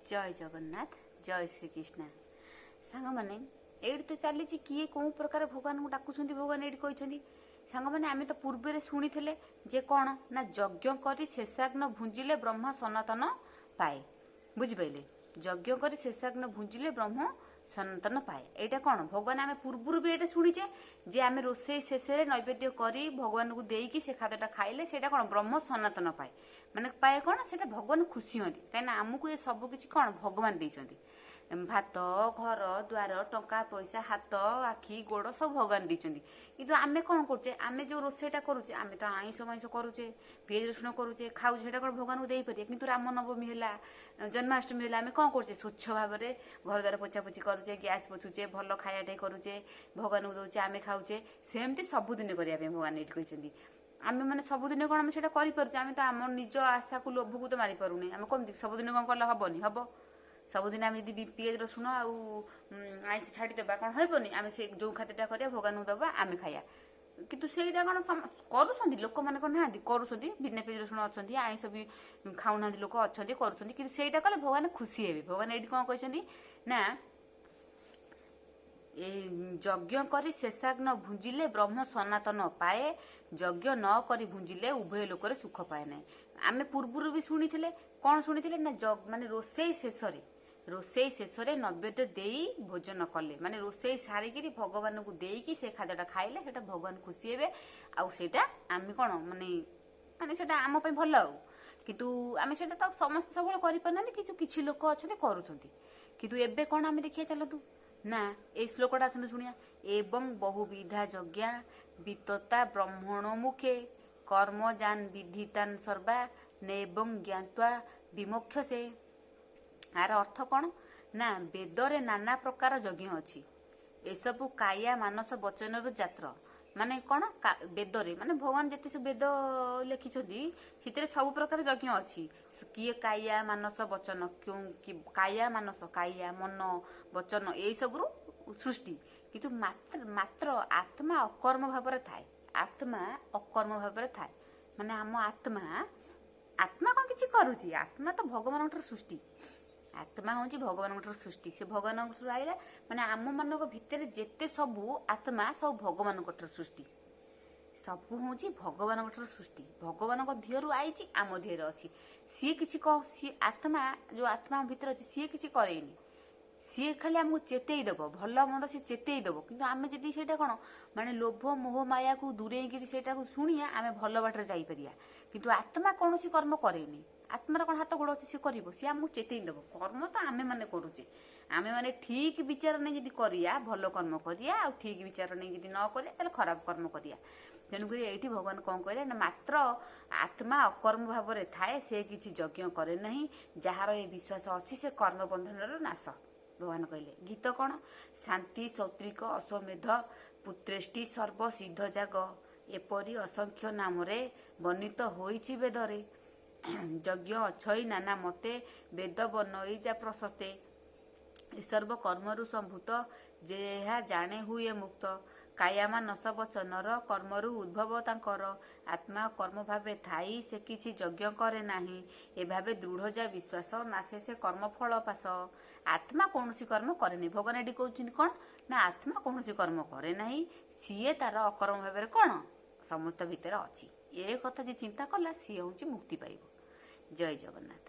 जय जगन्नाथ जय श्रीकृष्ण सांग मैंने ये तो चली किए कौ प्रकार भगवान को डाकुंट भगवान ये कहते सांग मैंने आम तो पूर्व शुणी जे कौन ना यज्ञ कर शेषाग्न भुंजिले ब्रह्म सनातन पाए बुझिपारे यज्ञ कर शेषाग्न भुंजिले ब्रह्म सनातन पाए यहाँ कौन भगवान आम पूर्वर भी ये शुणीचे जे आम रोसे शेष नैवेद्य कर भगवान को देकी से खाद्यटा खाइले से कौन ब्रह्म सनातन पाए माने पाए कौन से भगवान खुशी हमें कहीं आमको ये सबकि कौन भगवान देते भात घर द्वार टंका पैसा हाथ आखि गोड़ सब भगवान देते किंतु आमे कौन करुचे आमे जो रोषेटा करुचे आमे तो आईष माइष करुचे पियाज रसुण करुचे खाऊे कौन भगवान को देपारे किंतु रामनवमी है जन्माष्टमी है आम कौन करुचे स्वच्छ भाव में घर द्वार पोछापोछि करुचे गैस पोछुचे भल खायाटे करुचे भगवान को दौचे आमे खाऊे सेमती सबुदिन करने भगवान ये कहते आमे मैंने सबुदिन कौन आम करें आम तो आम निज आशा को लोभ को तो मारी पारूनी आम कमी सबुदिन कौन कले हेनी हम सबुदिन आम यदि पियाज रसुण आईष छाड़देवा कौन हेनी आम से जो खाद्यटा करा भगवान को दबा आम खाया कितु सेटा कौन कर लोक मैंने कौन ना कर बिना पियाज रसुण अच्छा आईष भी खाऊना लोक अच्छा करेटा कले भगवान खुशी हे भगवान ये कौन कहते ना यज्ञ कर शेषाग्न भुंजिले ब्रह्म सनातन पाए यज्ञ न करी भुंजिले उभय लोक सुख पाए ना आम पूर्वर भी शुणी कौन शुणी ना माने रोषे शेष नैवेद्य दे भोजन कले माने रोषे सारिकी भगवान को देकी से खाद्यटा खाइले से भगवान खुशी हे आईटा आम कौन माने माने से आम भल किंतु आम से समस्त सब करना कि लोक अच्छा करुँच एबे कौन आम देखिए चलतु ना ये श्लोकटा आसतु शुणिया एवं बहुविधा यज्ञा वितता ब्रह्मण मुखे कर्म जान विधितान सर्वा नेबं ज्ञात्वा विमोक्ष से यार अर्थ कौन ना वेदरे नाना प्रकार यज्ञ अच्छी एसबू काया मानस वचन जात्र माने कौन वेदरे माने भगवान जिते सब वेद लिखिं सब प्रकार यज्ञ अच्छी किए काया मानस वचन क्यों काया मानस काया मन वचन यही सब सृष्टि किंतु मात्र आत्मा अकर्म भाव थाए आत्मा अकर्म भाव थाए माने आम आत्मा आत्मा कौन किसी करुच्ची आत्मा तो भगवान सृष्टि आत्मा हूँ भगवान सृष्टि से भगवान आइला माने आम मान भितर जेते सबू आत्मा सब भगवान सृष्टि सबू हूँ भगवान सृष्टि भगवान दिहरु आई आम दिहर अच्छी सी कि सी आत्मा जो आत्मा भितर अच्छी सी कि करेनि सी खाली आमको चेतई दब भल मंद सी चेतई दब कि आम जदि से कौन माने लोभ मोह माया को दूरे से शुणिया आम भल बाटर जापर किंतु आत्मा कौन कर्म करेनि आत्मार कौन हाथ गोड़ अच्छी सी कर सी आमको चेतई दब कर्म तो आमे मैंने करुचे आमे मैंने ठीक विचार नहीं जदि करिया भल कर्म करिया आ ठीक विचार नहीं जदि न करिया खराब कर्म करिया तेणुक ये भगवान कौन कहले ना मात्र आत्मा अकर्म भाव में थाए से किसी यज्ञ करे नहीं जार ये विश्वास अच्छी से कर्म बंधन नाश भगवान कहले गीत कौन शांति सौत्रिक अश्वमेध पुत्रेष्टि सर्व सिद्ध जाग एपरी असंख्य नाम वर्णित होइछि वेदरे यज्ञ अछई नाना मते वेद बनई जा प्रशस्ते सर्व कर्मरु संभूत जेहा जाने हुए मुक्त काया मानस वचनर कर्मरु उद्भव तांकर आत्मा कर्म भावे थाई से किछि यज्ञ करे नाही ए भावे दृढ़ जा विश्वास नासे से कर्म फल पास आत्मा कौनसी कर्म करे नहीं भगवान एटी कहउछिन कौन ना आत्मा कौनसी कर्म करे नाही सीए तार अकर्म भावे कौन समस्त भितर अच्छी ए कथा जे चिंता कला सी हूँ मुक्ति पाइब जय जगन्नाथ।